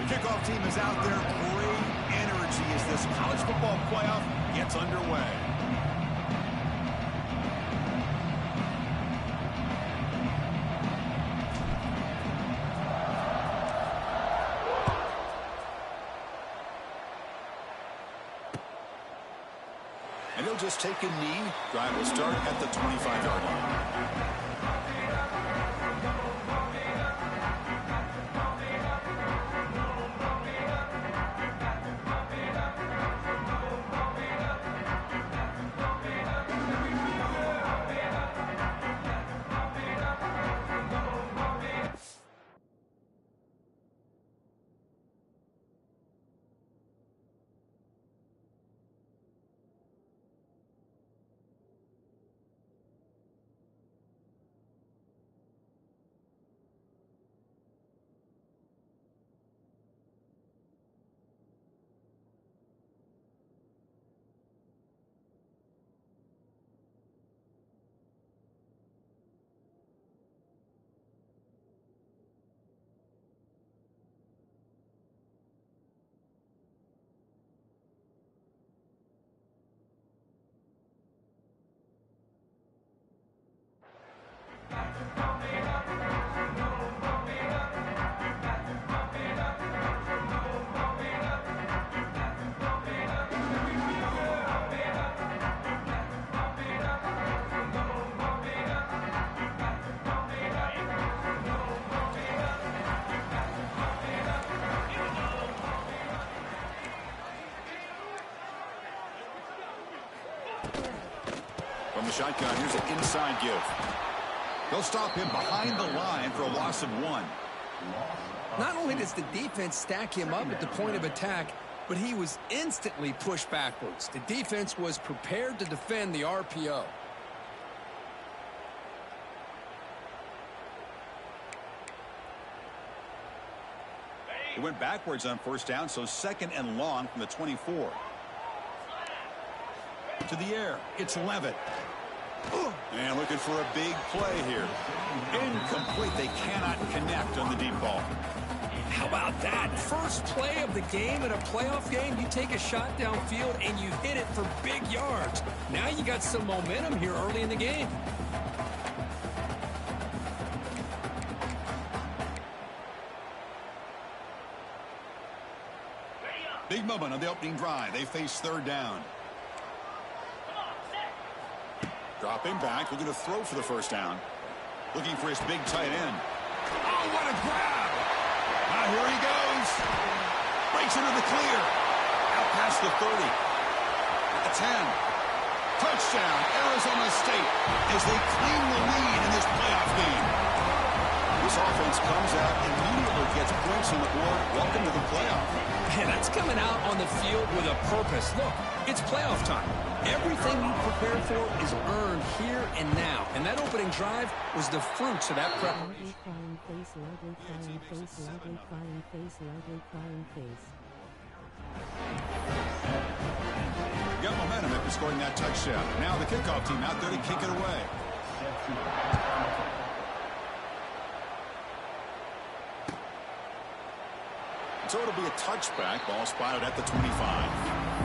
Kickoff team is out there. Great energy as this college football playoff gets underway. And he'll just take a knee. Drive will start at the 25-yard line. From the shotgun, here's an inside give. They'll stop him behind the line for a loss of 1. Not only does the defense stack him up at the point of attack, but he was instantly pushed backwards. The defense was prepared to defend the RPO. He went backwards on first down, so 2nd and long from the 24. To the air, it's Levitt. And looking for a big play here. Incomplete. They cannot connect on the deep ball. How about that? First play of the game in a playoff game, you take a shot downfield and you hit it for big yards. Now you got some momentum here early in the game. Big moment on the opening drive. They face 3rd down. Dropping back, looking to throw for the first down. Looking for his big tight end. Oh, what a grab! Here he goes. Breaks into the clear. Out past the 30. At the 10. Touchdown, Arizona State, as they claim the lead in this playoff game. This offense comes out immediately, gets points on the board. Welcome to the playoff. Man, that's coming out on the field with a purpose. Look, it's playoff time. Everything you prepare for is earned here and now. And that opening drive was the fruits of that preparation. Got momentum after scoring that touchdown. Now the kickoff team out there to kick it away. So it'll be a touchback. Ball spotted at the 25.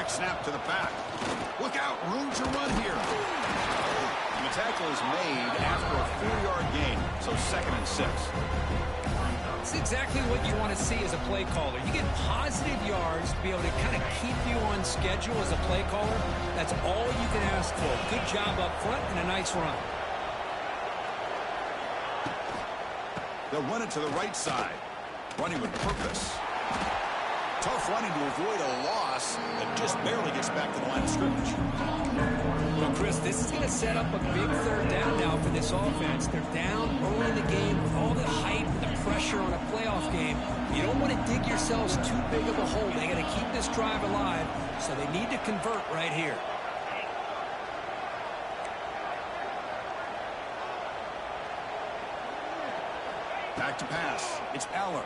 Snap to the back. Look out, room to run here. And the tackle is made after a 4-yard gain, so 2nd and 6. It's exactly what you want to see as a play caller. You get positive yards to be able to kind of keep you on schedule as a play caller. That's all you can ask for. Good job up front and a nice run. They'll run it to the right side. Running with purpose. Tough running to avoid a loss that just barely gets back to the line of scrimmage. Well, Chris, this is going to set up a big third down now for this offense. They're down early in the game with all the hype and the pressure on a playoff game. You don't want to dig yourselves too big of a hole. They got to keep this drive alive, so they need to convert right here. Back to pass. It's Aller.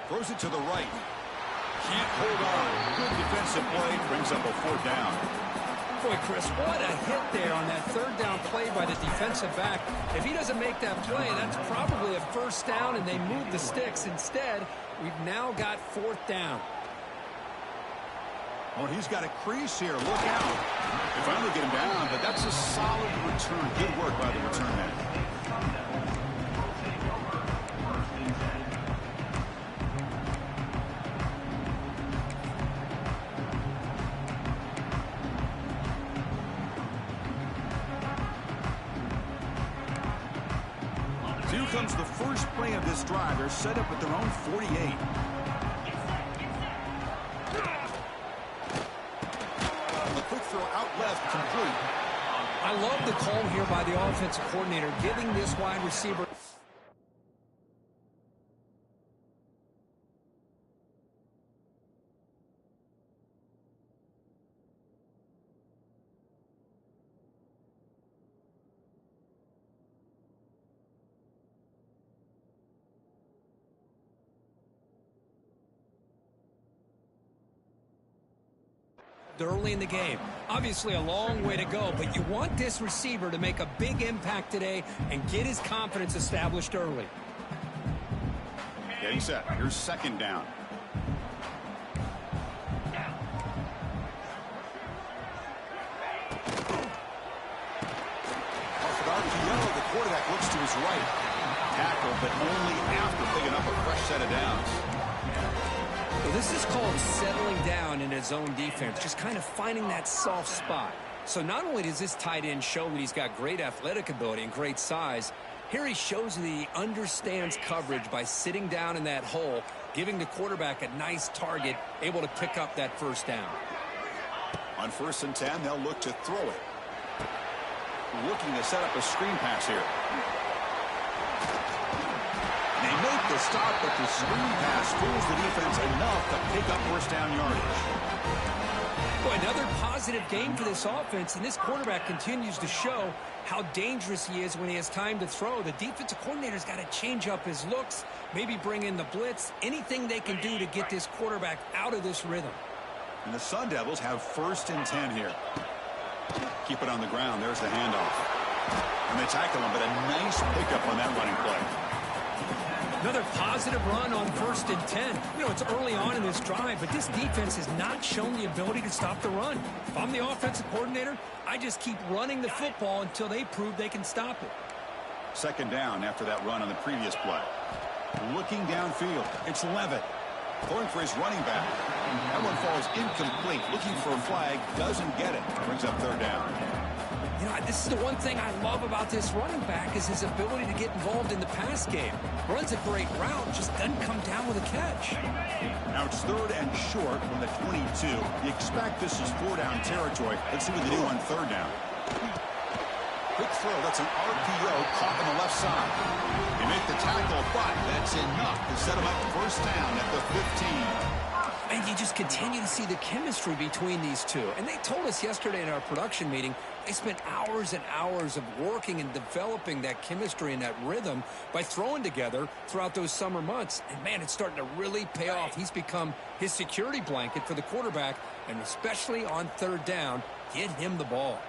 Throws it to the right. Can't hold on. Good defensive play. Brings up a fourth down. Boy, Chris, what a hit there on that third down play by the defensive back. If he doesn't make that play, that's probably a first down, and they move the sticks. Instead, we've now got fourth down. Oh, he's got a crease here. Look out. They finally get him down, but that's a solid return. Good work by the return man. Here comes the first play of this drive. They're set up at their own 48. The quick throw out left, complete. I love the call here by the offensive coordinator, giving this wide receiver. Early in the game. Obviously a long way to go, but you want this receiver to make a big impact today and get his confidence established early. Getting set. Here's second down. Off of RPO, the quarterback looks to his right. Tackle, but only after picking up a fresh set of downs. Well, this is called settling down in his own defense, just kind of finding that soft spot. So not only does this tight end show that he's got great athletic ability and great size, here he shows that he understands coverage by sitting down in that hole, giving the quarterback a nice target, able to pick up that first down. On 1st and 10, they'll look to throw it. Looking to set up a screen pass here. They make the stop, but the screen pass fools the defense enough to pick up first down yardage. Boy, another positive game for this offense, and this quarterback continues to show how dangerous he is when he has time to throw. The defensive coordinator's got to change up his looks, maybe bring in the blitz, anything they can do to get this quarterback out of this rhythm. And the Sun Devils have 1st and 10 here. Keep it on the ground. There's the handoff. And they tackle him, but a nice pickup on that running play. Another positive run on 1st and 10. You know, it's early on in this drive, but this defense has not shown the ability to stop the run. If I'm the offensive coordinator, I just keep running the football until they prove they can stop it. Second down after that run on the previous play. Looking downfield, it's Levitt. Going for his running back. That one falls incomplete. Looking for a flag, doesn't get it. Brings up third down. You know, this is the one thing I love about this running back is his ability to get involved in the pass game. Runs a great route, just doesn't come down with a catch. Now it's 3rd and short from the 22. You expect this is 4-down territory. Let's see what they do on 3rd down. Quick throw, that's an RPO caught on the left side. They make the tackle, but that's enough to set them up first down at the 15. And you just continue to see the chemistry between these two. And they told us yesterday in our production meeting, they spent hours and hours of working and developing that chemistry and that rhythm by throwing together throughout those summer months. And, man, it's starting to really pay off. He's become his security blanket for the quarterback, and especially on 3rd down, get him the ball.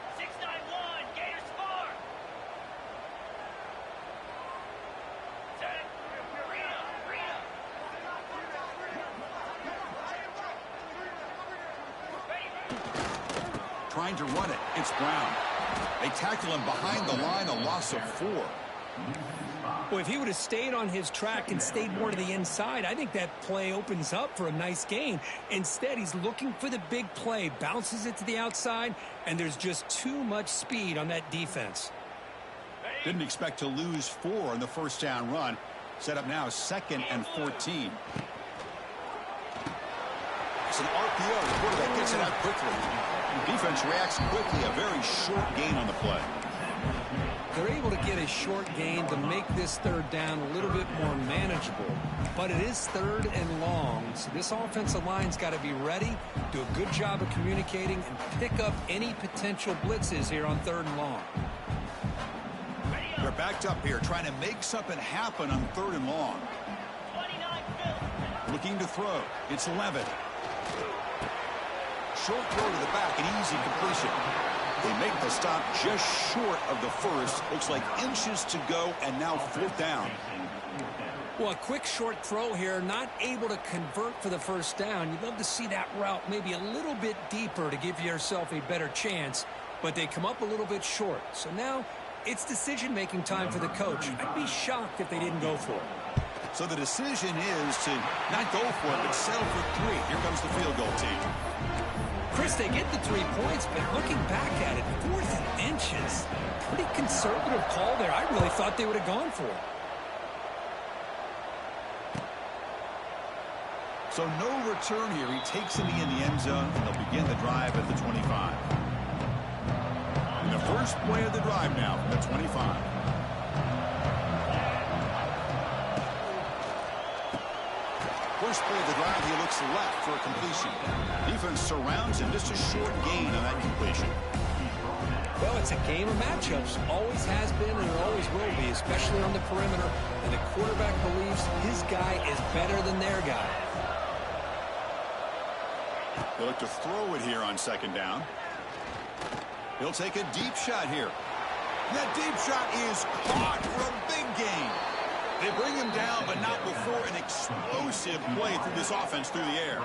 Trying to run it. It's Brown. They tackle him behind the line, a loss of 4. Well, if he would have stayed on his track and stayed more to the inside, I think that play opens up for a nice gain. Instead, he's looking for the big play, bounces it to the outside, and there's just too much speed on that defense. Didn't expect to lose 4 on the first down run. Set up now 2nd and 14. It's an RPO. The quarterback gets it out quickly. Defense reacts quickly. A very short gain on the play. They're able to get a short gain to make this third down a little bit more manageable. But it is third and long, so this offensive line's got to be ready, do a good job of communicating, and pick up any potential blitzes here on third and long. They're backed up here, trying to make something happen on third and long. Looking to throw. It's Levitt. Short throw to the back, an easy completion. They make the stop just short of the first. Looks like inches to go, and now fourth down. Well, a quick short throw here, not able to convert for the first down. You'd love to see that route maybe a little bit deeper to give yourself a better chance, but they come up a little bit short. So now it's decision-making time for the coach. I'd be shocked if they didn't go for it. So the decision is to not go for it, but settle for 3. Here comes the field goal team. Chris, they get the 3 points, but looking back at it, 4th and inches. Pretty conservative call there. I really thought they would have gone for it. So no return here. He takes it in the end zone, and they'll begin the drive at the 25. And the first play of the drive now from the 25. First play of the drive, he looks left for a completion. Defense surrounds him, just a short gain on that completion. Well, it's a game of matchups. Always has been and it always will be, especially on the perimeter. And the quarterback believes his guy is better than their guy. They look to throw it here on second down. He'll take a deep shot here. That deep shot is caught for a big gain. They bring him down, but not before an explosive play through this offense through the air.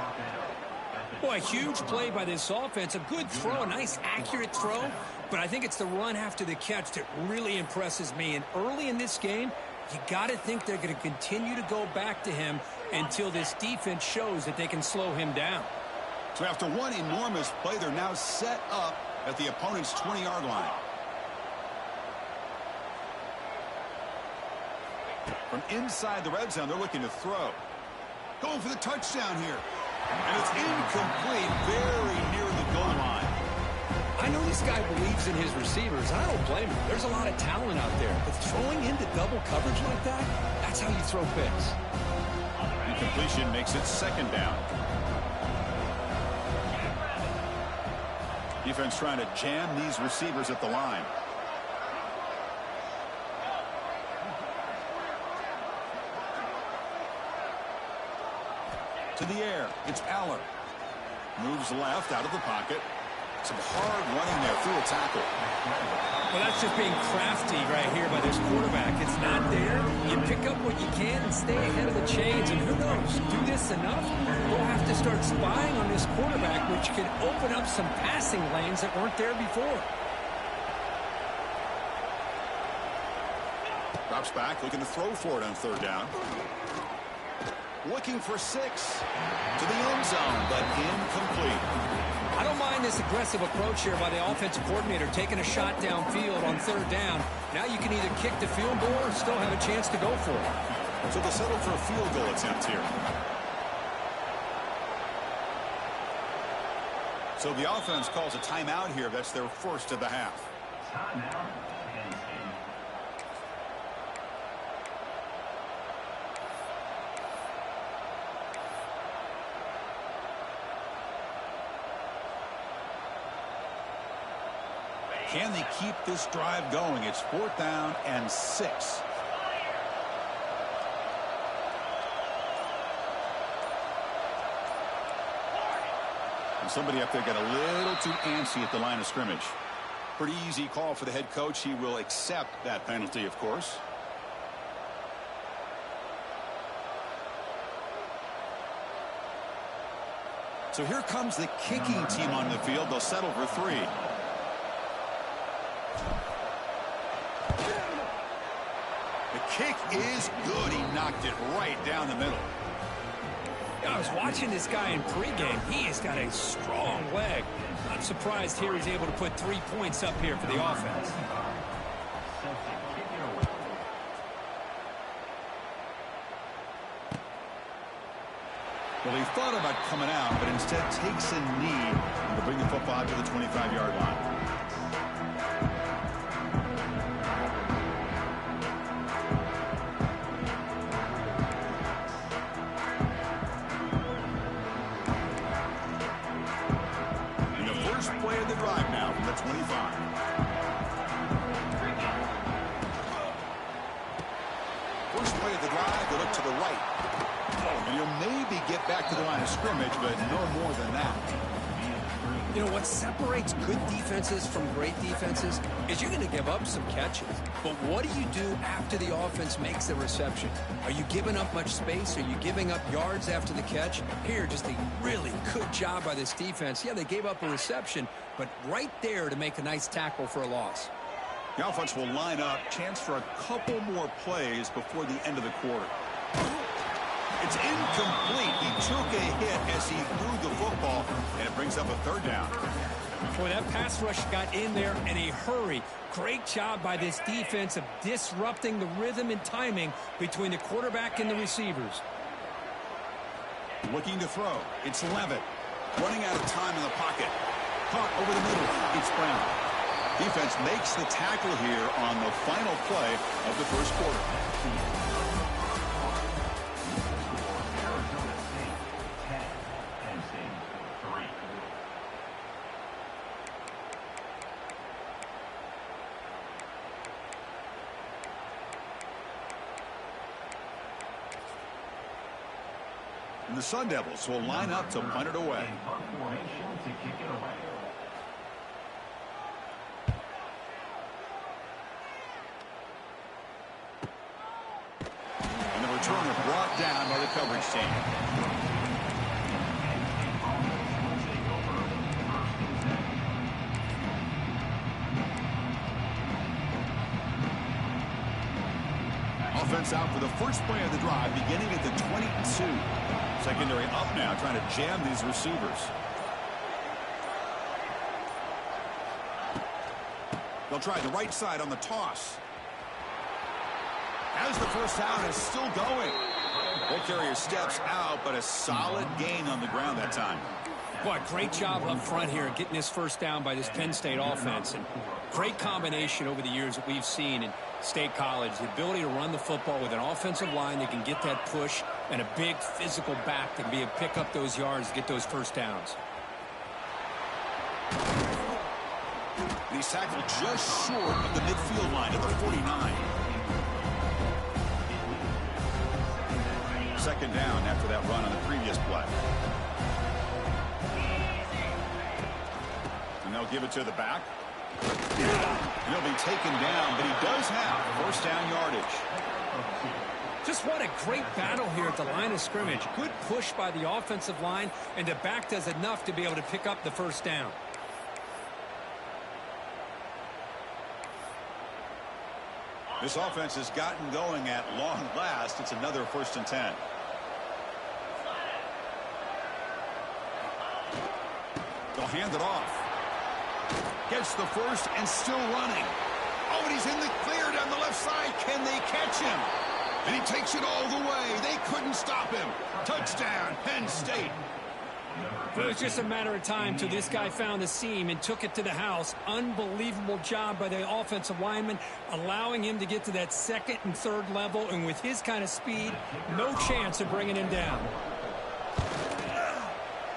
Boy, a huge play by this offense. A good throw, a nice accurate throw. But I think it's the run after the catch that really impresses me. And early in this game, you got to think they're going to continue to go back to him until this defense shows that they can slow him down. So after one enormous play, they're now set up at the opponent's 20-yard line. From inside the red zone, they're looking to throw. Going for the touchdown here. And it's incomplete, very near the goal line. I know this guy believes in his receivers. I don't blame him. There's a lot of talent out there. But throwing into double coverage like that, that's how you throw picks. Incompletion makes it second down. Defense trying to jam these receivers at the line. To the air, it's Aller. Moves left out of the pocket. Some hard running there through a tackle. Well, that's just being crafty right here by this quarterback. It's not there. You pick up what you can and stay ahead of the chains. And who knows, do this enough, we'll have to start spying on this quarterback, which could open up some passing lanes that weren't there before. Drops back, looking to throw for it on third down. Looking for 6 to the end zone, but incomplete. I don't mind this aggressive approach here by the offensive coordinator, taking a shot downfield on third down. Now you can either kick the field goal or still have a chance to go for it. So they'll settle for a field goal attempt here. So the offense calls a timeout here. That's their first of the half. Can they keep this drive going? It's 4th down and 6. And somebody up there got a little too antsy at the line of scrimmage. Pretty easy call for the head coach. He will accept that penalty, of course. So here comes the kicking team on the field. They'll settle for 3. The kick is good. He knocked it right down the middle. I was watching this guy in pregame. He has got a strong leg. Not surprised here he's able to put 3 points up here for the offense. Well, he thought about coming out, but instead takes a knee to bring the football out to the 25-yard line. And the first play of the drive now from the 25. First play of the drive, they look to the right. And he'll maybe get back to the line of scrimmage, but no more than that. You know, what separates good defenses from great defenses is you're going to give up some catches. But what do you do after the offense makes the reception? Are you giving up much space? Are you giving up yards after the catch? Here, just a really good job by this defense. Yeah, they gave up a reception, but right there to make a nice tackle for a loss. The offense will line up. Chance for a couple more plays before the end of the quarter. It's incomplete. He took a hit as he threw the football, and it brings up a third down. Boy, that pass rush got in there in a hurry. Great job by this defense of disrupting the rhythm and timing between the quarterback and the receivers. Looking to throw. It's Levitt. Running out of time in the pocket. Caught over the middle. It's Brown. Defense makes the tackle here on the final play of the first quarter. And the Sun Devils will line up to punt it away. And the returner brought down by the coverage team. Offense out for the first play of the drive, beginning at the 22. Secondary up now, trying to jam these receivers. They'll try the right side on the toss. As the first down is still going. Ball carrier steps out, but a solid gain on the ground that time. Boy, great job up front here getting this first down by this Penn State offense. And great combination over the years that we've seen in State College. The ability to run the football with an offensive line that can get that push and a big physical back that can be able to pick up those yards to get those first downs. He's tackled just short of the midfield line at the 49. Second down after that run on the previous play. And they'll give it to the back. He'll be taken down, but he does have first down yardage. Just what a great battle here at the line of scrimmage. Good push by the offensive line, and the back does enough to be able to pick up the first down. This offense has gotten going at long last. It's another 1st and 10. They'll hand it off. Gets the first and still running. Oh, and he's in the clear down the left side. Can they catch him? And he takes it all the way. They couldn't stop him. Touchdown, Penn State. It was just a matter of time till this guy found the seam and took it to the house. Unbelievable job by the offensive lineman, allowing him to get to that second and third level. And with his kind of speed, no chance of bringing him down.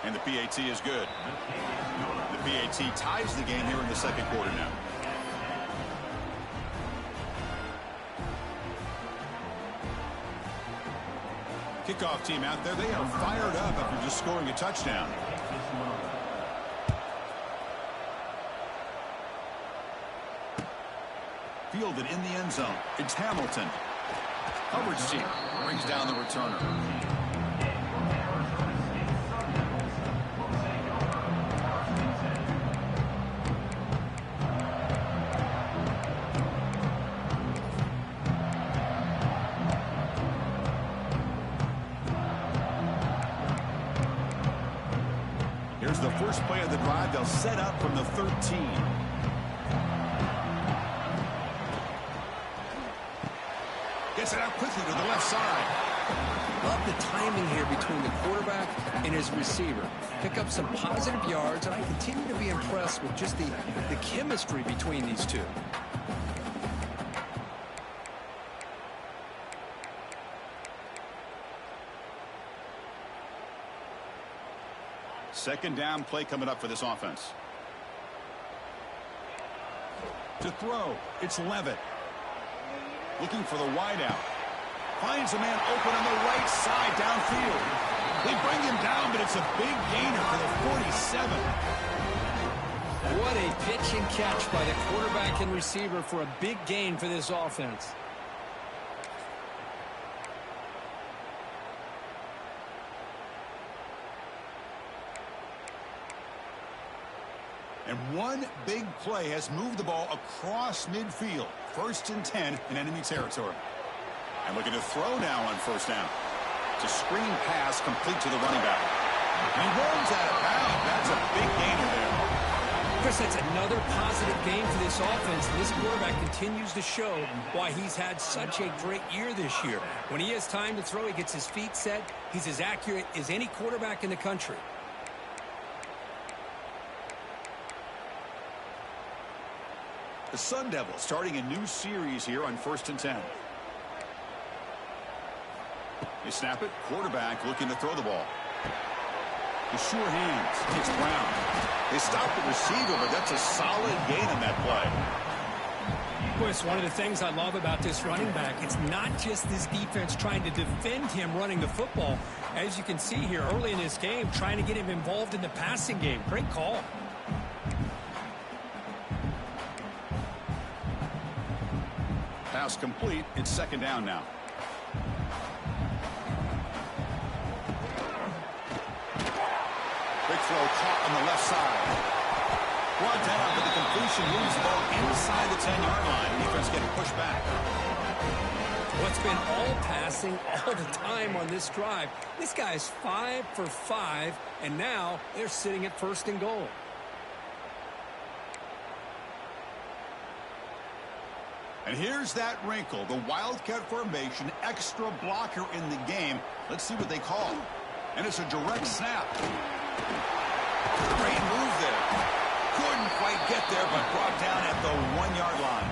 And the PAT is good. The PAT ties the game here in the second quarter now. Kickoff team out there. They are fired up after just scoring a touchdown. Fielded in the end zone. It's Hamilton. Coverage team brings down the returner. Here's the first play of the drive. They'll set up from the 13. Gets it out quickly to the left side. Love the timing here between the quarterback and his receiver. Pick up some positive yards, and I continue to be impressed with just the chemistry between these two. Second down play coming up for this offense. To throw, it's Levitt. Looking for the wideout. Finds a man open on the right side downfield. They bring him down, but it's a big gainer for the 47. What a pitch and catch by the quarterback and receiver for a big gain for this offense. And one big play has moved the ball across midfield. 1st and 10 in enemy territory. And looking to throw now on first down. It's a screen pass complete to the running back. And he runs out of bounds. That's a big gainer there. Chris, that's another positive game for this offense. And this quarterback continues to show why he's had such a great year this year. When he has time to throw, he gets his feet set. He's as accurate as any quarterback in the country. The Sun Devils starting a new series here on 1st and 10. They snap it. Quarterback looking to throw the ball. The sure hands. It's Brown. They stop the receiver, but that's a solid gain on that play. Chris, one of the things I love about this running back, it's not just this defense trying to defend him running the football. As you can see here early in this game, trying to get him involved in the passing game. Great call. Pass complete. It's second down now. Big throw caught on the left side. Brought down for the completion. Moves the ball inside the 10-yard line. Defense getting pushed back. What's been all passing all the time on this drive. This guy's 5 for 5, and now they're sitting at 1st and goal. And here's that wrinkle, the Wildcat formation, extra blocker in the game. Let's see what they call. And it's a direct snap. Great move there. Couldn't quite get there, but brought down at the 1-yard line.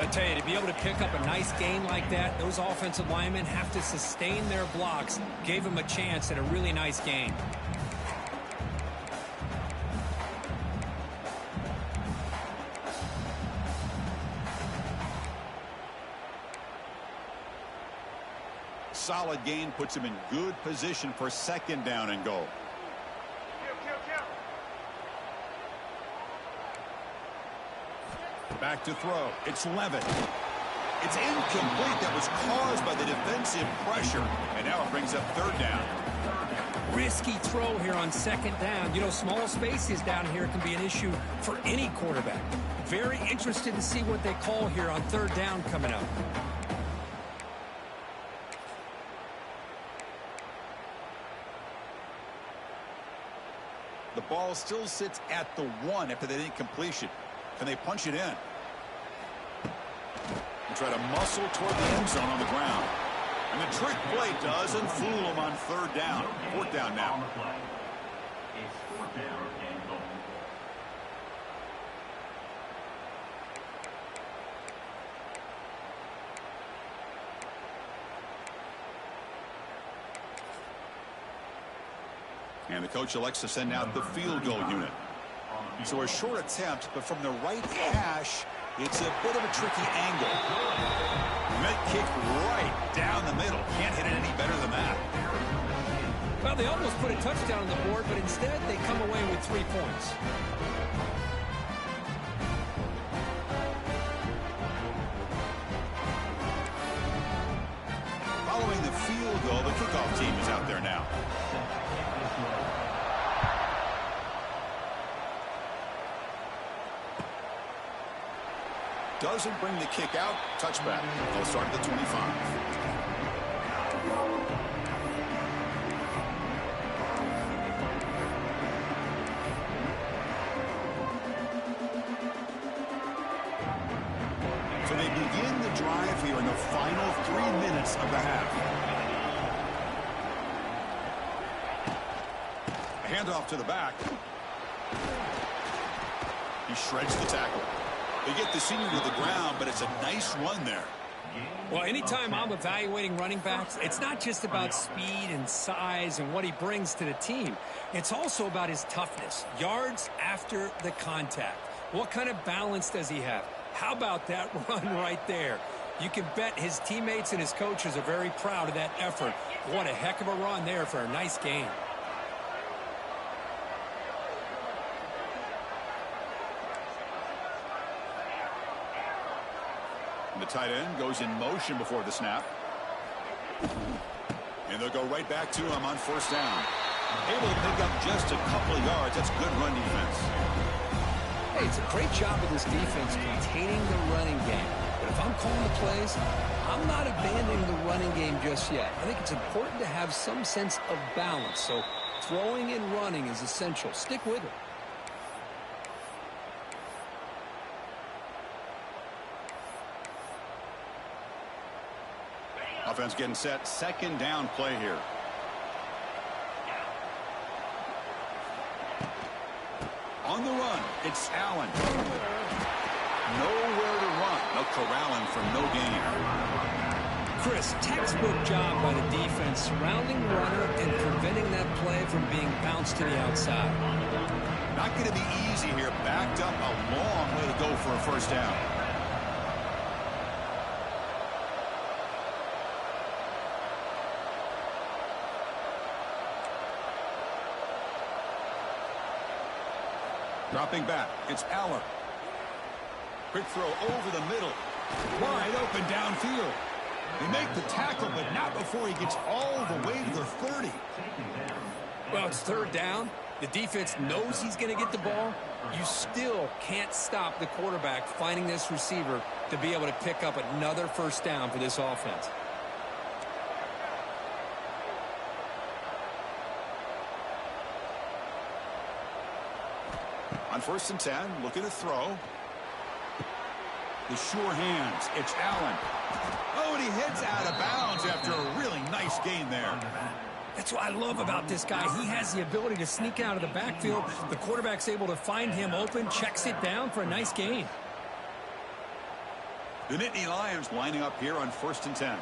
I tell you, to be able to pick up a nice gain like that, those offensive linemen have to sustain their blocks. Gave them a chance at a really nice gain. Solid gain puts him in good position for second down and goal. Back to throw. It's Levitt. It's incomplete. That was caused by the defensive pressure. And now it brings up third down. Risky throw here on second down. You know, small spaces down here can be an issue for any quarterback. Very interested to see what they call here on third down coming up. The ball still sits at the 1 after that incompletion. Can they punch it in? And try to muscle toward the end zone on the ground. And the trick play doesn't fool them on third down. Fourth down now. And the coach elects to send out the field goal unit. So a short attempt, but from the right hash, it's a bit of a tricky angle. Met kick right down the middle. Can't hit it any better than that. Well, they almost put a touchdown on the board, but instead they come away with 3 points. Following the field goal, the kickoff team is out there now. Doesn't bring the kick out. Touchback. They'll start at the 25. So they begin the drive here in the final 3 minutes of the half. Handoff to the back. He shreds the tackle. They get the senior to the ground, but it's a nice run there. Well, anytime I'm evaluating running backs, it's not just about speed and size and what he brings to the team. It's also about his toughness, yards after the contact. What kind of balance does he have? How about that run right there? You can bet his teammates and his coaches are very proud of that effort. What a heck of a run there for a nice gain. The tight end goes in motion before the snap. And they'll go right back to him on first down. Able to pick up just a couple of yards. That's good run defense. Hey, it's a great job of this defense containing the running game. But if I'm calling the plays, I'm not abandoning the running game just yet. I think it's important to have some sense of balance. So throwing and running is essential. Stick with it. Offense getting set. Second down play here. On the run, it's Allen. Nowhere to run. They'll corral him for no gain. Chris, textbook job by the defense surrounding the runner and preventing that play from being bounced to the outside. Not going to be easy here. Backed up a long way to go for a first down. Dropping back, it's Aller. Quick throw over the middle. Wide open downfield. They make the tackle, but not before he gets all the way to the 30. Well, it's third down. The defense knows he's going to get the ball. You still can't stop the quarterback finding this receiver to be able to pick up another first down for this offense. On first and 10, looking to throw. The sure hands. It's Allen. Oh, and he heads out of bounds after a really nice gain there. That's what I love about this guy. He has the ability to sneak out of the backfield. The quarterback's able to find him open, checks it down for a nice gain. The Nittany Lions lining up here on first and 10.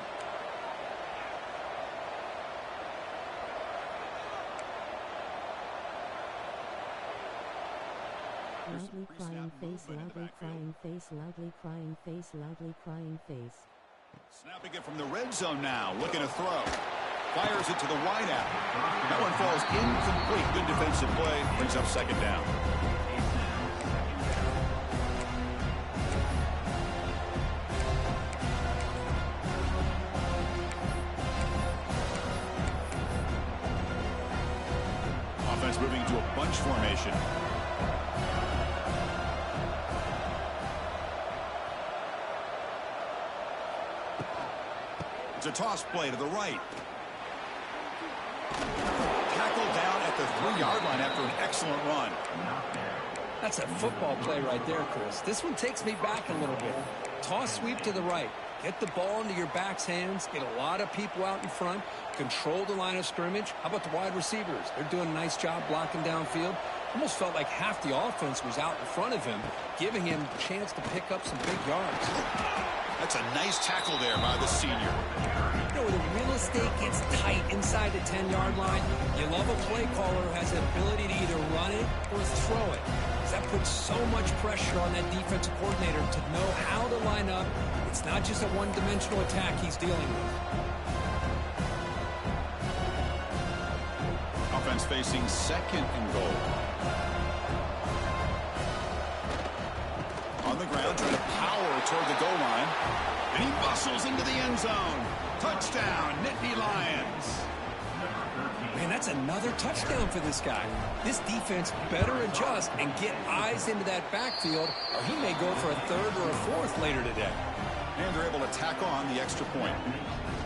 Loudly crying face, loudly crying face, loudly crying face, loudly crying face. Snapping it from the red zone now, looking to throw. Fires it to the wide out. That one falls incomplete. Good defensive play, brings up second down. Offense moving into a bunch formation. It's a toss play to the right. Tackled down at the 3-yard line after an excellent run. That's a football play right there, Chris. This one takes me back a little bit. Toss sweep to the right. Get the ball into your back's hands. Get a lot of people out in front. Control the line of scrimmage. How about the wide receivers? They're doing a nice job blocking downfield. Almost felt like half the offense was out in front of him, giving him a chance to pick up some big yards. That's a nice tackle there by the senior. You know, when the real estate gets tight inside the 10-yard line, you love a play caller who has the ability to either run it or throw it. Because that puts so much pressure on that defensive coordinator to know how to line up. It's not just a one-dimensional attack he's dealing with. Offense facing second and goal. On the ground, trying to power toward the goal line. And he muscles into the end zone. Touchdown, Nittany Lions. Man, that's another touchdown for this guy. This defense better adjust and get eyes into that backfield, or he may go for a third or a fourth later today. And they're able to tack on the extra point.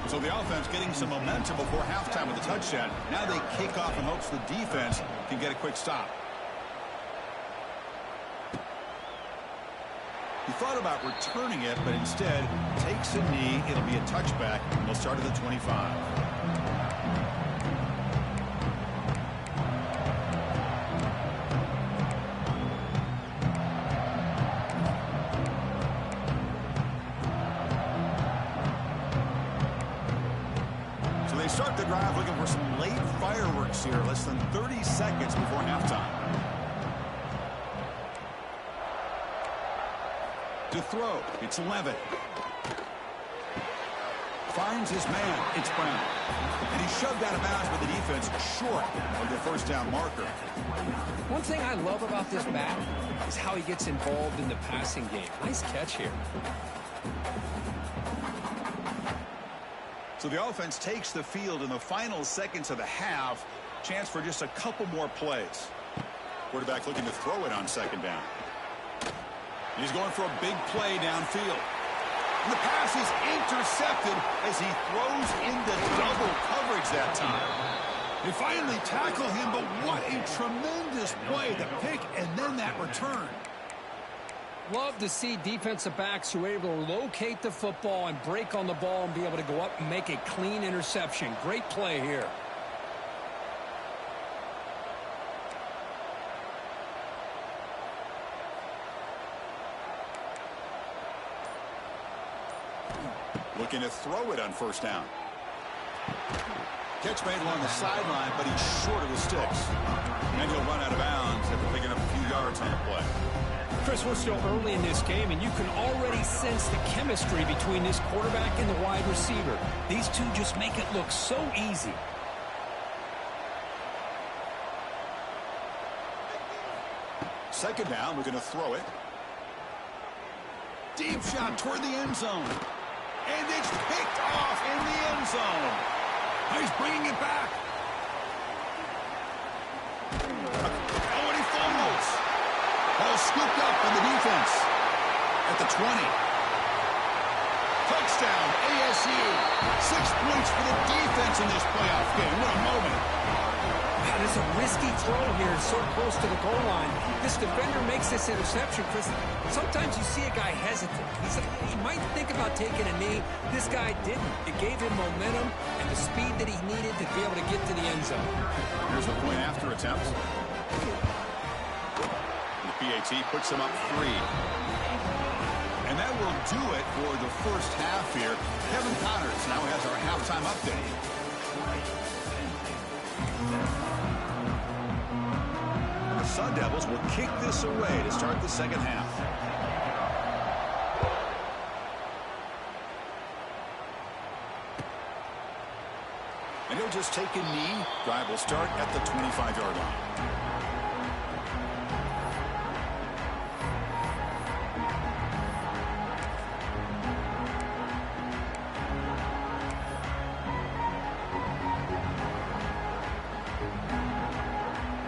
So the offense getting some momentum before halftime with a touchdown. Now they kick off in hopes the defense can get a quick stop. He thought about returning it, but instead takes a knee. It'll be a touchback, and they'll start at the 25. for some late fireworks here, less than 30 seconds before halftime. To throw, it's Levitt. Finds his man, it's Brown. And he shoved out of bounds by the defense short of the first down marker. One thing I love about this back is how he gets involved in the passing game. Nice catch here. So the offense takes the field in the final seconds of the half. Chance for just a couple more plays. Quarterback looking to throw it on second down. He's going for a big play downfield. And the pass is intercepted as he throws into double coverage that time. They finally tackle him, but what a tremendous play. The pick and then that return. Love to see defensive backs who are able to locate the football and break on the ball and be able to go up and make a clean interception. Great play here. Looking to throw it on first down. Catch made along the sideline, but he's short of the sticks. And he'll run out of bounds after picking up a few yards on the play. Chris, we're still early in this game, and you can already sense the chemistry between this quarterback and the wide receiver. These two just make it look so easy. Second down, we're going to throw it. Deep shot toward the end zone. And it's picked off in the end zone. He's bringing it back. Oh, and he fumbles. Ball scooped up by the defense at the 20. Touchdown, ASU. 6 points for the defense in this playoff game. What a moment. God, it's a risky throw here, so close to the goal line. This defender makes this interception, Chris. Sometimes you see a guy hesitant. He might think about taking a knee. This guy didn't. It gave him momentum and the speed that he needed to be able to get to the end zone. Here's the point after attempt. The PAT puts him up 3. And that will do it for the first half here. Kevin Connors now has our halftime update. The Sun Devils will kick this away to start the second half. And he'll just take a knee. Drive will start at the 25-yard line.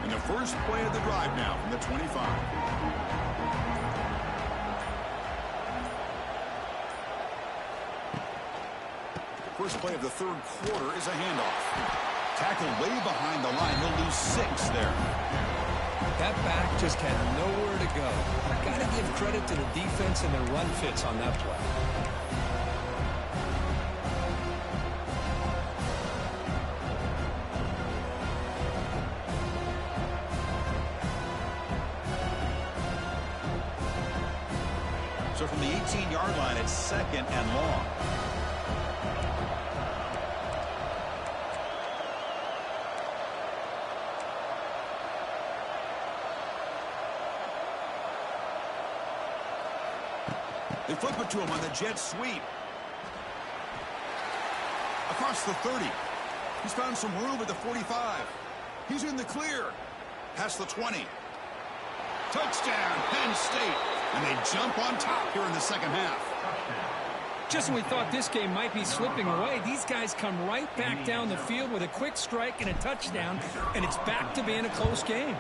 And the first play of the drive now from the 25. First play of the third quarter is a handoff. Tackle way behind the line. He'll lose 6 there. That back just had nowhere to go. I've got to give credit to the defense and their run fits on that play. So from the 18-yard line, it's second and long. They flip it to him on the jet sweep. Across the 30. He's found some room at the 45. He's in the clear. Past the 20. Touchdown, Penn State. And they jump on top here in the second half. Just when we thought this game might be slipping away, these guys come right back down the field with a quick strike and a touchdown, and it's back to being a close game.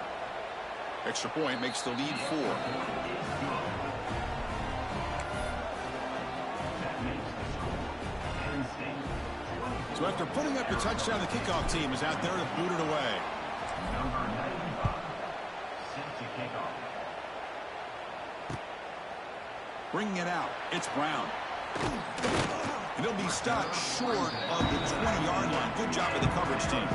Extra point makes the lead 4. So after putting up the touchdown, the kickoff team is out there to boot it away. Bringing it out, it's Brown. And he'll be stopped short of the 20-yard line. Good job of the coverage team.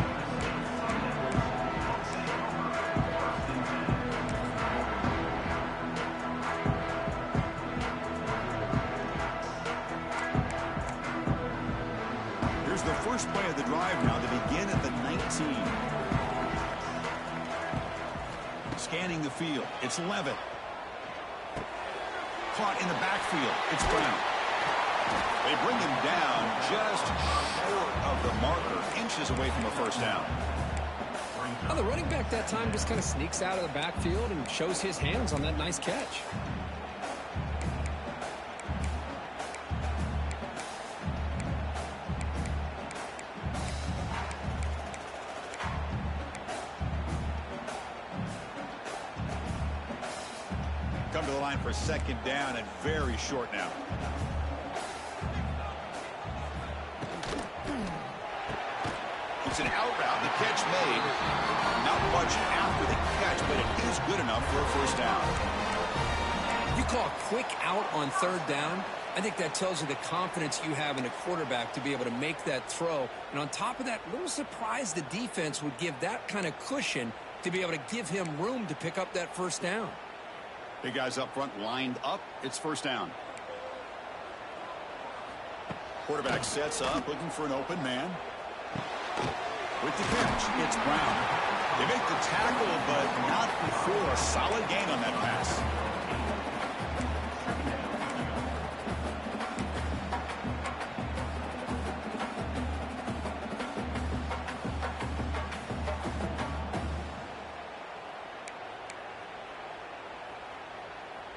Here's the first play of the drive now to begin at the scanning the field. It's Levitt. Caught in the backfield. It's Brown. They bring him down just short of the marker, inches away from a first down. Now the running back that time just kind of sneaks out of the backfield and shows his hands on that nice catch. Come to the line for a second down and very short now. It's an out route. The catch made. Not much after the catch, but it is good enough for a first down. You call a quick out on third down. I think that tells you the confidence you have in a quarterback to be able to make that throw. And on top of that, a little surprised the defense would give that kind of cushion to be able to give him room to pick up that first down. Big guys up front lined up. It's first down. Quarterback sets up, looking for an open man. With the catch, it's Brown. They make the tackle, but not before a solid gain on that pass.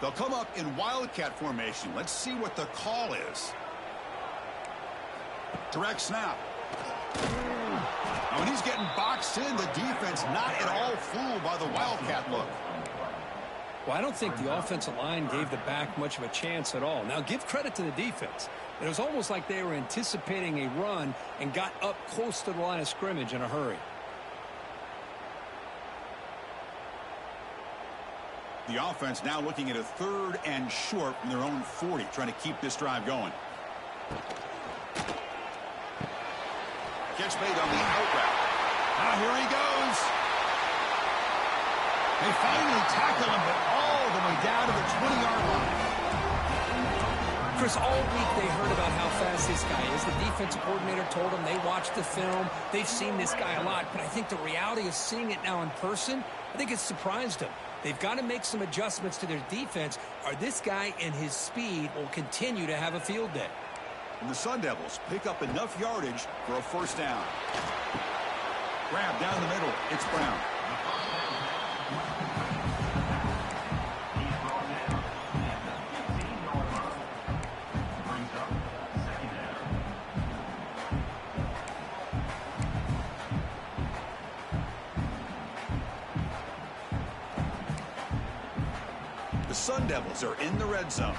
They'll come up in wildcat formation. Let's see what the call is. Direct snap. Now, when he's getting boxed in, the defense not at all fooled by the wildcat look. Well, I don't think the offensive line gave the back much of a chance at all. Now, give credit to the defense. It was almost like they were anticipating a run and got up close to the line of scrimmage in a hurry. The offense now looking at a 3rd and short from their own 40, trying to keep this drive going. Catch made on the out route. Now here he goes. They finally tackle him, but all the way down to the 20-yard line. Chris, all week they heard about how fast this guy is. The defensive coordinator told them they watched the film. They've seen this guy a lot, but I think the reality of seeing it now in person, I think it's surprised them. They've got to make some adjustments to their defense, or this guy and his speed will continue to have a field day. And the Sun Devils pick up enough yardage for a first down. Grab down the middle. It's Brown. The Sun Devils are in the red zone.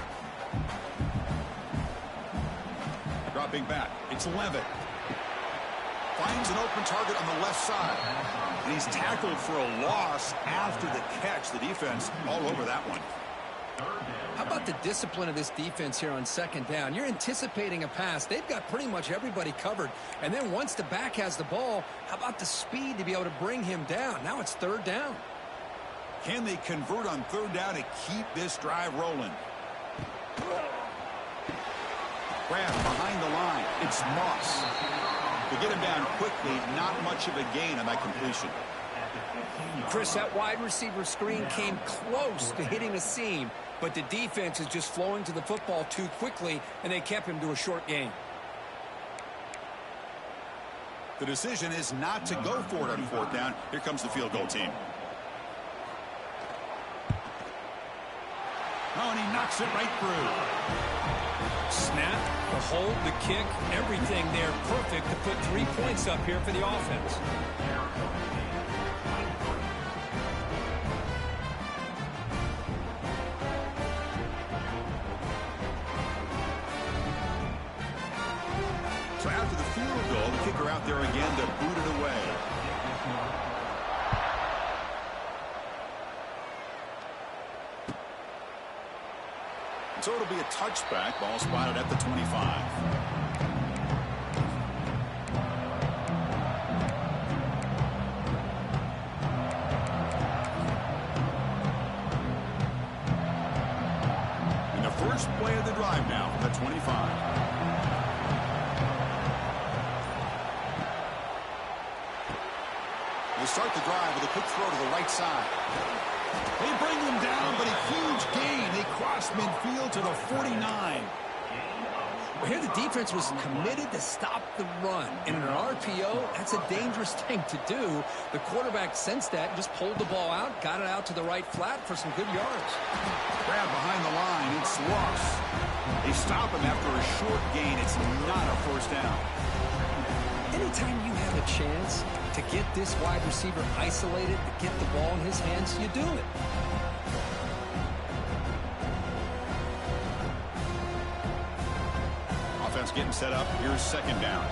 Dropping back, it's Levitt. Finds an open target on the left side. And he's tackled for a loss after the catch. The defense all over that one. How about the discipline of this defense here on second down? You're anticipating a pass. They've got pretty much everybody covered. And then once the back has the ball, how about the speed to be able to bring him down? Now it's third down. Can they convert on third down to keep this drive rolling? Grab behind the line. It's Moss. To get him down quickly, not much of a gain on that completion. Chris, that wide receiver screen came close to hitting a seam, but the defense is just flowing to the football too quickly, and they kept him to a short gain. The decision is not to go for it on fourth down. Here comes the field goal team. Oh, and he knocks it right through. Snap, the hold, the kick, everything there perfect to put 3 points up here for the offense. So after the field goal, the kicker out there again to boot it away. So it'll be a touchback. Ball spotted at the 25. And the first play of the drive now from the 25. They start the drive with a quick throw to the right side. They bring him down, but a huge gain. They cross midfield to the 49. Well, here the defense was committed to stop the run. In an RPO, that's a dangerous thing to do. The quarterback sensed that and just pulled the ball out, got it out to the right flat for some good yards. Grab behind the line. It's Ross. They stop him after a short gain. It's not a first down. Anytime you have a chance to get this wide receiver isolated, to get the ball in his hands, you do it. Offense getting set up. Here's second down.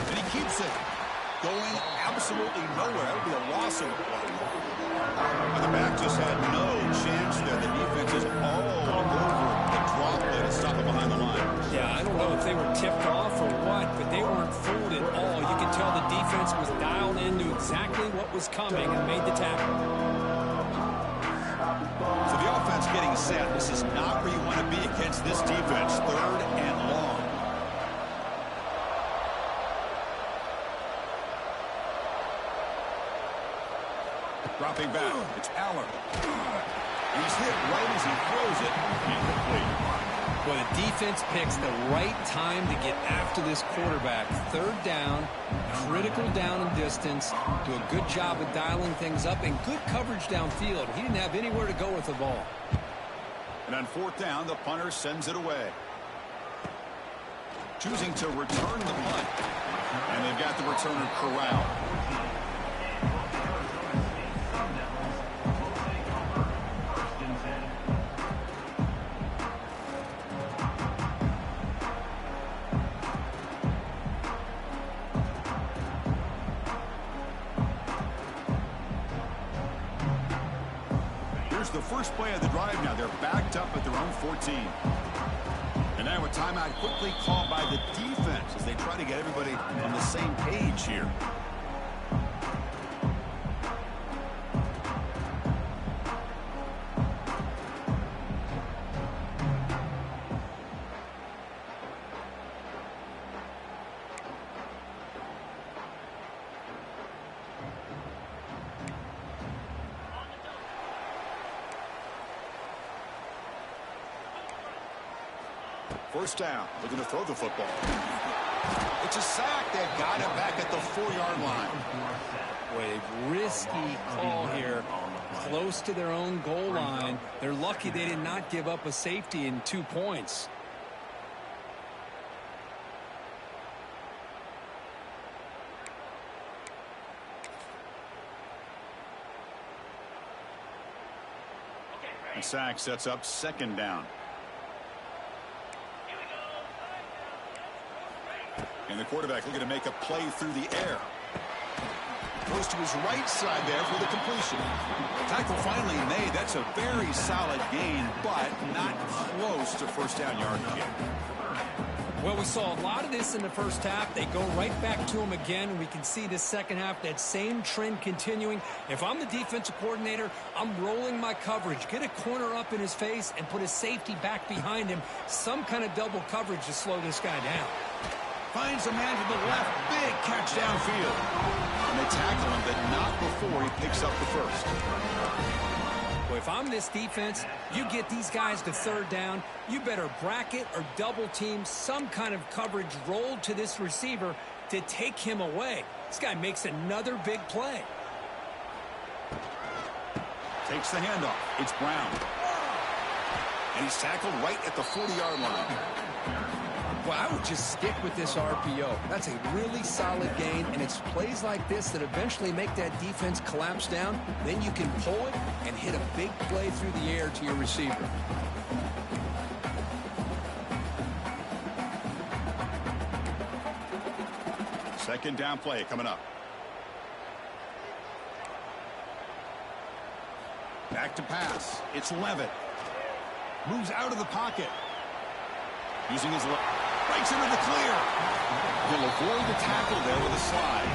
And he keeps it. Going absolutely nowhere. That would be a loss of play. And the back just had no chance there. The defense is all over the drop there to stop it behind the line. Yeah, I don't know if they were tipped off or what, but they weren't fooled at all. You can tell the defense was dialed in, knew exactly what was coming, and made the tackle. So the offense getting set. This is not where you want to be against this defense. Third and long. Dropping back. It's Allen. He's hit right as he throws it. Incomplete. Well, the defense picks the right time to get after this quarterback. Third down, critical down and distance. Do a good job of dialing things up and good coverage downfield. He didn't have anywhere to go with the ball. And on fourth down, the punter sends it away. Choosing to return the punt. And they've got the returner corralled. The first play of the drive now. They're backed up at their own 14. And now a timeout quickly called by the defense as they try to get everybody on the same page here. First down, looking to throw the football. It's a sack. They've got it back at the 4-yard line. Boy, a risky call here, close to their own goal line. They're lucky they did not give up a safety in 2 points. And sack sets up second down. And the quarterback looking to make a play through the air. Goes to his right side there for the completion. Tackle finally made. That's a very solid gain, but not close to first down yardage yet. Well, we saw a lot of this in the first half. They go right back to him again, and we can see the second half, that same trend continuing. If I'm the defensive coordinator, I'm rolling my coverage. Get a corner up in his face and put a safety back behind him. Some kind of double coverage to slow this guy down. Finds a man to the left. Big catch downfield. And they tackle him, but not before he picks up the first. Well, if I'm this defense, you get these guys to third down, you better bracket or double team some kind of coverage rolled to this receiver to take him away. This guy makes another big play. Takes the handoff. It's Brown. And he's tackled right at the 40-yard line. Well, I would just stick with this RPO. That's a really solid gain, and it's plays like this that eventually make that defense collapse down. Then you can pull it and hit a big play through the air to your receiver. Second down play coming up. Back to pass. It's Levitt. Moves out of the pocket. Using his left. Breaks into the clear. He'll avoid the tackle there with a slide.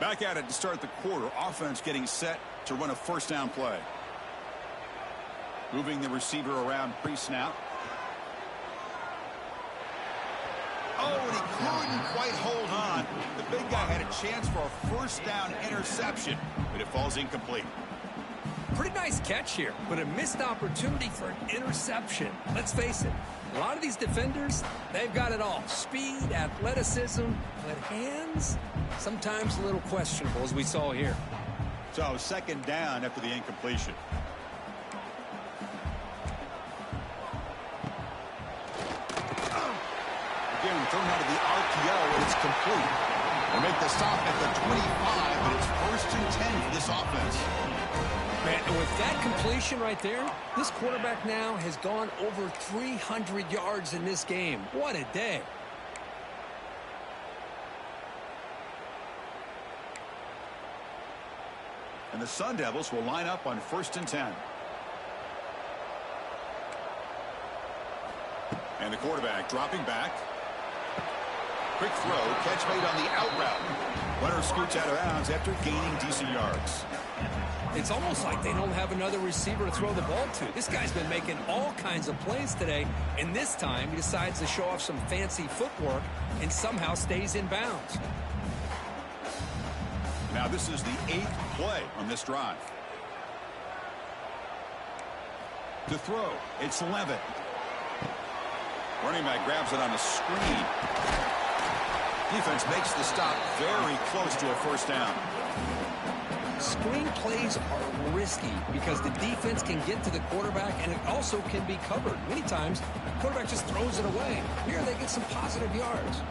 Back at it to start the quarter. Offense getting set to run a first down play. Moving the receiver around pre-snap. Oh, and he couldn't quite hold on. The big guy had a chance for a first down interception, but it falls incomplete. Pretty nice catch here, but a missed opportunity for an interception. Let's face it, a lot of these defenders, they've got it all. Speed, athleticism, but hands, sometimes a little questionable, as we saw here. So, second down after the incompletion. Again, thrown out of the RPO, and it's complete. They make the stop at the 25, but it's 1st and 10 for this offense. Man, and with that completion right there, this quarterback now has gone over 300 yards in this game. What a day. And the Sun Devils will line up on 1st and 10. And the quarterback dropping back. Quick throw, catch made on the out route. Runner scoots out of bounds after gaining decent yards. It's almost like they don't have another receiver to throw the ball to. This guy's been making all kinds of plays today, and this time he decides to show off some fancy footwork and somehow stays in bounds. Now this is the 8th play on this drive. To throw, it's Levitt. Running back grabs it on the screen. Defense makes the stop very close to a first down. Screen plays are risky because the defense can get to the quarterback, and it also can be covered. Many times, the quarterback just throws it away. Here they get some positive yards.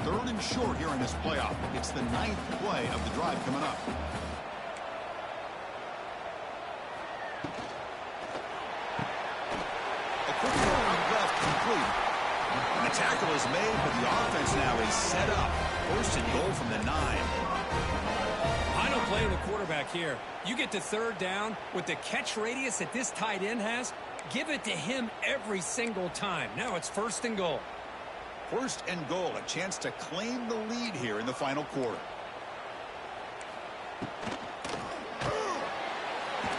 3rd and short here in this playoff. It's the 9th play of the drive coming up. A quick throw out left, complete. And the tackle is made, but the offense now is set up. 1st and goal from the 9. I don't blame the quarterback here. You get to 3rd down with the catch radius that this tight end has, give it to him every single time. Now it's 1st and goal. 1st and goal, a chance to claim the lead here in the final quarter.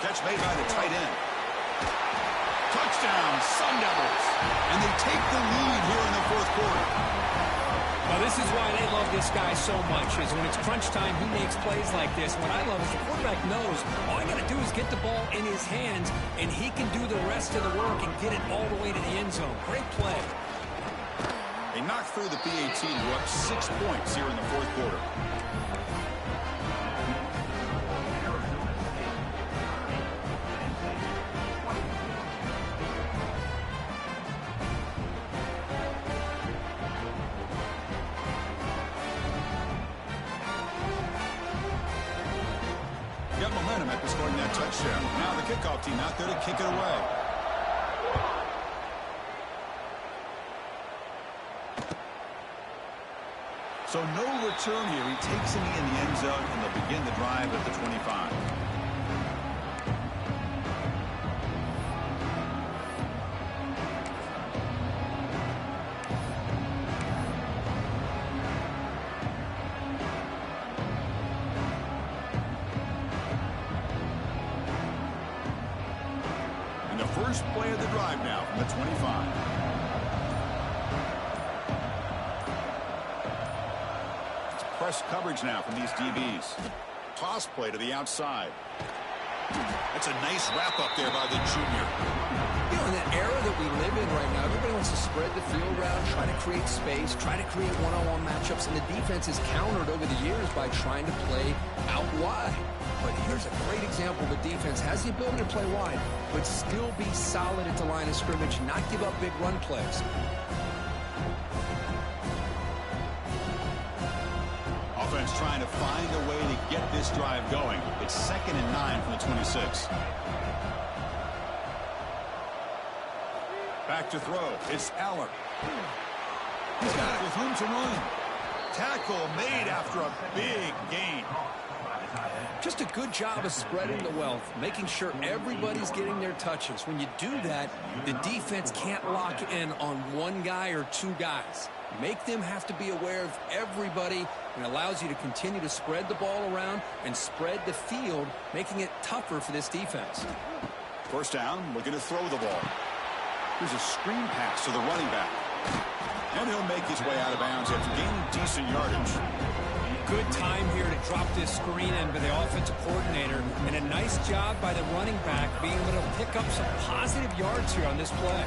Catch made by the tight end. Touchdown, Sun Devils. And they take the lead here in the 4th quarter. Well, this is why they love this guy so much, is when it's crunch time, he makes plays like this. What I love is the quarterback knows all I got to do is get the ball in his hands, and he can do the rest of the work and get it all the way to the end zone. Great play. They knock through the PAT to go up 6 points here in the 4th quarter. Got momentum after scoring that touchdown. Now the kickoff team out there to kick it away. So no return here. He takes him in the end zone, and they'll begin the drive at the 25. And the first play of the drive now from the 25. Press coverage now from these DBs. Toss play to the outside. That's a nice wrap up there by the junior. You know, in that era that we live in right now, everybody wants to spread the field around, try to create space, try to create one-on-one matchups, and the defense is countered over the years by trying to play out wide. But here's a great example. The defense has the ability to play wide, but still be solid at the line of scrimmage, not give up big run plays. Offense trying to find a way to get this drive going. It's 2nd and 9 from the 26. Back to throw. It's Aller. He's got it with room to run. Tackle made after a big gain. Just a good job of spreading the wealth, making sure everybody's getting their touches. When you do that, the defense can't lock in on one guy or two guys. Make them have to be aware of everybody, and allows you to continue to spread the ball around and spread the field, making it tougher for this defense. First down, looking to throw the ball. Here's a screen pass to the running back. And he'll make his way out of bounds after gaining decent yardage. Good time here to drop this screen in by the offensive coordinator, and a nice job by the running back being able to pick up some positive yards here on this play.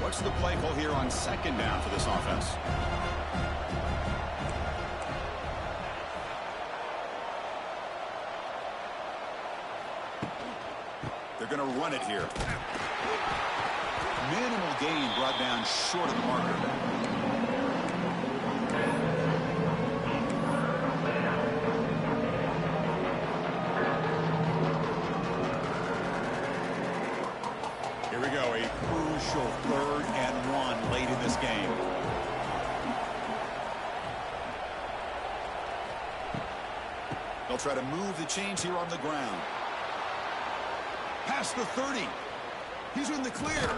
What's the play call here on second down for this offense? They're going to run it here. Minimal gain brought down short of the marker. Here we go, a crucial 3rd and 1 late in this game. They'll try to move the chains here on the ground. Past the 30. He's in the clear.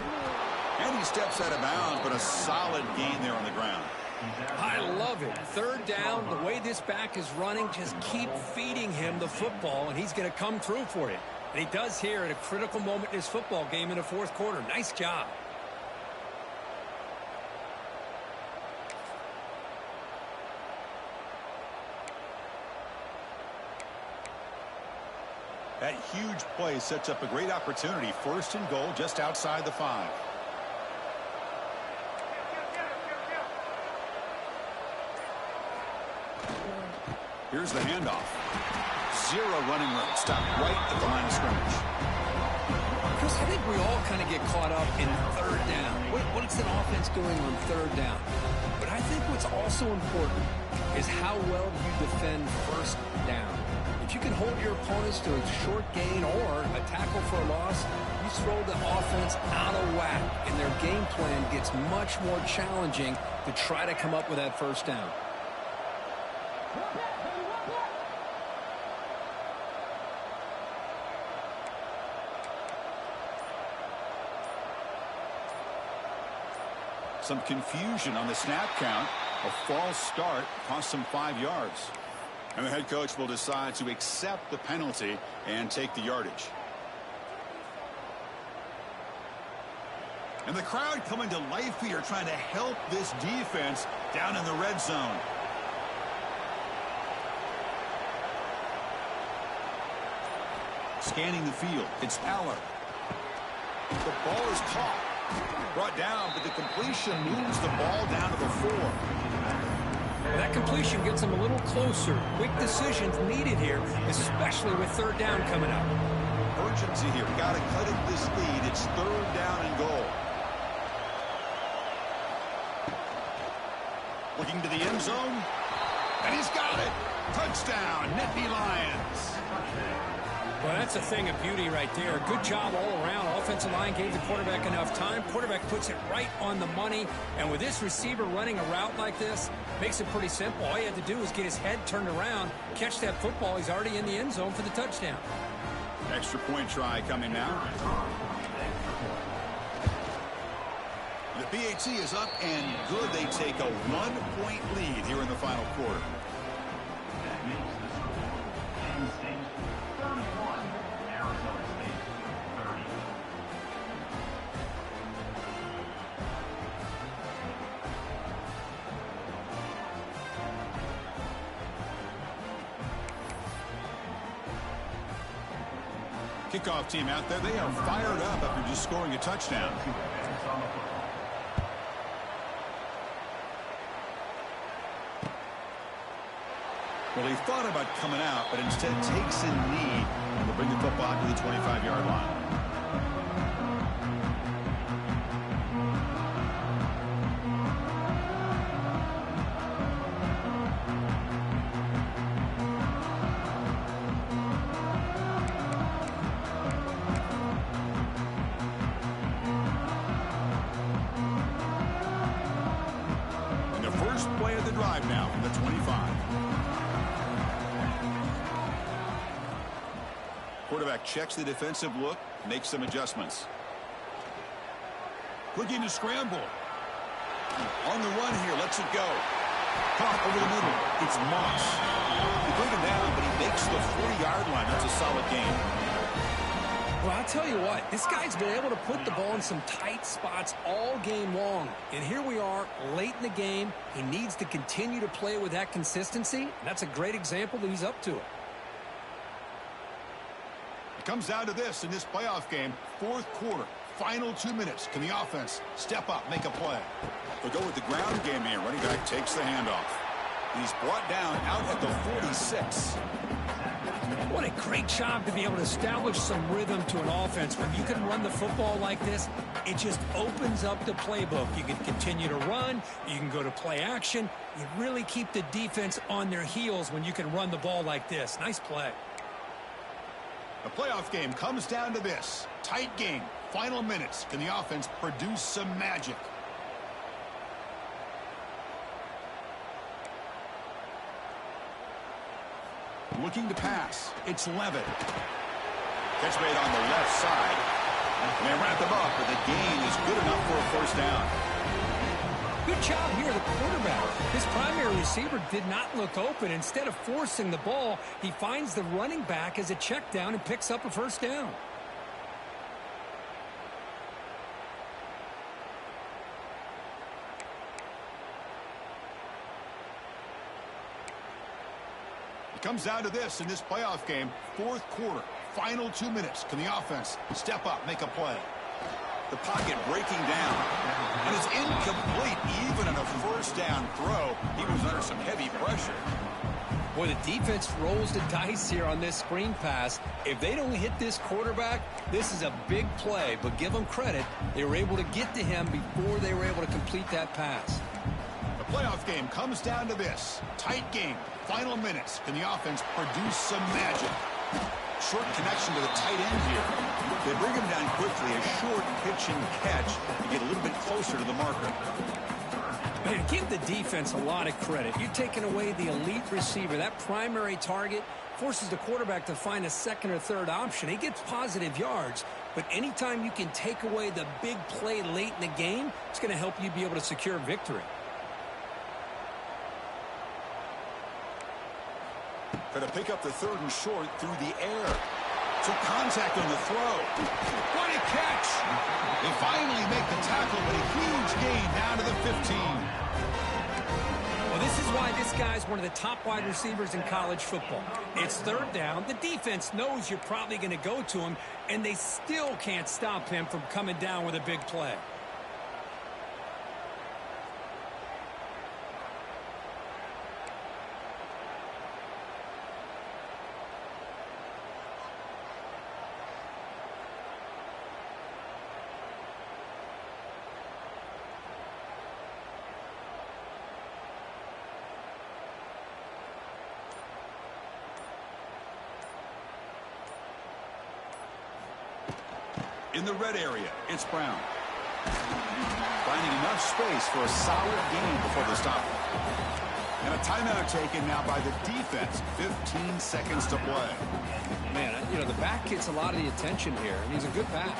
And he steps out of bounds, but a solid gain there on the ground. I love it. 3rd down, the way this back is running, just keep feeding him the football, and he's going to come through for you. And he does here at a critical moment in his football game in the 4th quarter. Nice job. That huge play sets up a great opportunity. 1st and goal just outside the 5. Here's the handoff. 0 running room. Stop right at the line of scrimmage. Chris, I think we all kind of get caught up in 3rd down. What's an offense doing on 3rd down? But I think what's also important is how well you defend 1st down. If you can hold your opponents to a short gain or a tackle for a loss, you throw the offense out of whack, and their game plan gets much more challenging to try to come up with that 1st down. Some confusion on the snap count. A false start cost him 5 yards. And the head coach will decide to accept the penalty and take the yardage. And the crowd coming to life here, trying to help this defense down in the red zone. Scanning the field, it's Aller. The ball is caught. Brought down, but the completion moves the ball down to the 4. Well, that completion gets them a little closer. Quick decisions needed here, especially with 3rd down coming up. Urgency here. Got to cut it this lead. It's 3rd down and goal. Looking to the end zone. And he's got it. Touchdown, Nittany Lions. Well, that's a thing of beauty right there. Good job all around. Offensive line gave the quarterback enough time. Quarterback puts it right on the money. And with this receiver running a route like this, makes it pretty simple. All you have to do is get his head turned around, catch that football. He's already in the end zone for the touchdown. Extra point try coming now. The PAT is up and good. They take a 1-point lead here in the final quarter. Kickoff team out there. They are fired up after just scoring a touchdown. Well, he thought about coming out, but instead takes in knee and will bring the football to the 25-yard line. drive now from the 25. Quarterback checks the defensive look, makes some adjustments. Looking to scramble. On the run here, lets it go. Caught over the middle. It's Moss. He bring him down, but he makes the 40-yard line. That's a solid game. Well, I'll tell you what, this guy's been able to put the ball in some tight spots all game long. And here we are, late in the game. He needs to continue to play with that consistency. And that's a great example that he's up to it. It comes down to this in this playoff game, fourth quarter. Final 2 minutes. Can the offense step up, make a play? They'll go with the ground game here. Running back takes the handoff. He's brought down out at the 46. What a great job to be able to establish some rhythm to an offense. When you can run the football like this, it just opens up the playbook. You can continue to run. You can go to play action. You really keep the defense on their heels when you can run the ball like this. Nice play. The playoff game comes down to this. Tight game. Final minutes. Can the offense produce some magic? Looking to pass. It's Levitt. Catch made on the left side. And they wrap him up, but the gain is good enough for a first down. Good job here, the quarterback. His primary receiver did not look open. Instead of forcing the ball, he finds the running back as a check down and picks up a first down. It comes down to this in this playoff game, fourth quarter, final 2 minutes. Can the offense step up, make a play? The pocket breaking down, and it's incomplete even on a first down throw. He was under some heavy pressure. Boy, the defense rolls the dice here on this screen pass. If they don't hit this quarterback, this is a big play, but give them credit. They were able to get to him before they were able to complete that pass. The playoff game comes down to this. Tight game, final minutes. Can the offense produce some magic? Short connection to the tight end here. They bring him down quickly, a short pitch and catch to get a little bit closer to the marker. Man, give the defense a lot of credit. You're taking away the elite receiver. That primary target forces the quarterback to find a second or third option. He gets positive yards, but anytime you can take away the big play late in the game, it's going to help you be able to secure victory. Going to pick up the third and short through the air. So contact on the throw. What a catch! They finally make the tackle, but a huge gain down to the 15. Well, this is why this guy's one of the top wide receivers in college football. It's third down. The defense knows you're probably going to go to him, and they still can't stop him from coming down with a big play. In the red area, it's Brown. Finding enough space for a solid gain before the stop. And a timeout taken now by the defense. 15 seconds to play. Man, you know, the back gets a lot of the attention here, and he's a good back.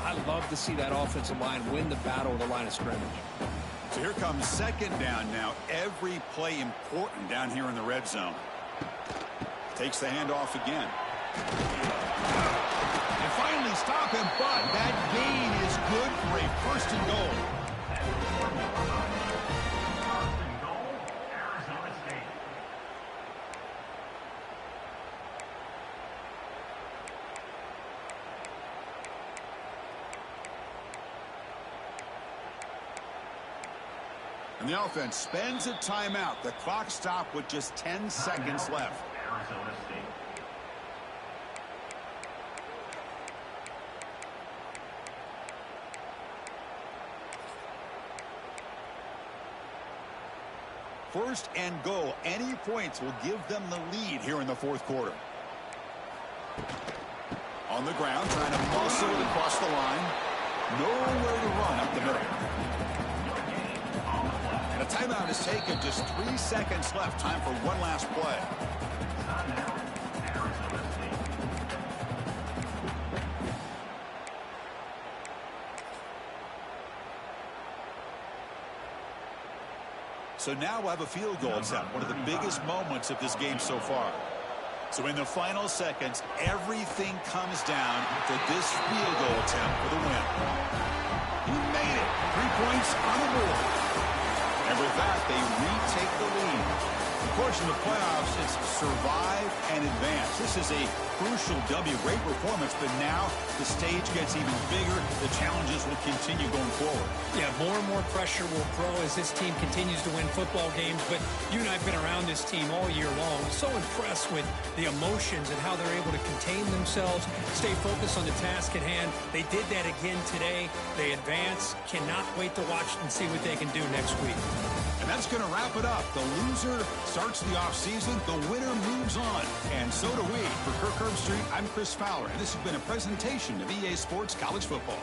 I love to see that offensive line win the battle of the line of scrimmage. So here comes second down now. Every play important down here in the red zone. Takes the handoff again. And finally stop him, but that gain is good for a first and goal. And the offense spends a timeout. The clock stopped with just 10 seconds left. First and goal. Any points will give them the lead here in the fourth quarter. On the ground, trying to muscle it across the line. Nowhere to run up the middle. And a timeout is taken. Just 3 seconds left. Time for one last play. So now we'll have a field goal attempt, one of the biggest moments of this game so far. So in the final seconds, everything comes down to this field goal attempt for the win. He made it. 3 points on the board. And with that, they retake the lead. Of course, in the playoffs, it's survive and advance. This is a crucial W. Great performance, but now the stage gets even bigger. The challenges will continue going forward. Yeah, more and more pressure will grow as this team continues to win football games. But you and I have been around this team all year long. So impressed with the emotions and how they're able to contain themselves, stay focused on the task at hand. They did that again today. They advance. Cannot wait to watch and see what they can do next week. And that's going to wrap it up. The loser starts the offseason. The winner moves on. And so do we. For Kirk Herbstreit, I'm Chris Fowler. And this has been a presentation of EA Sports College Football.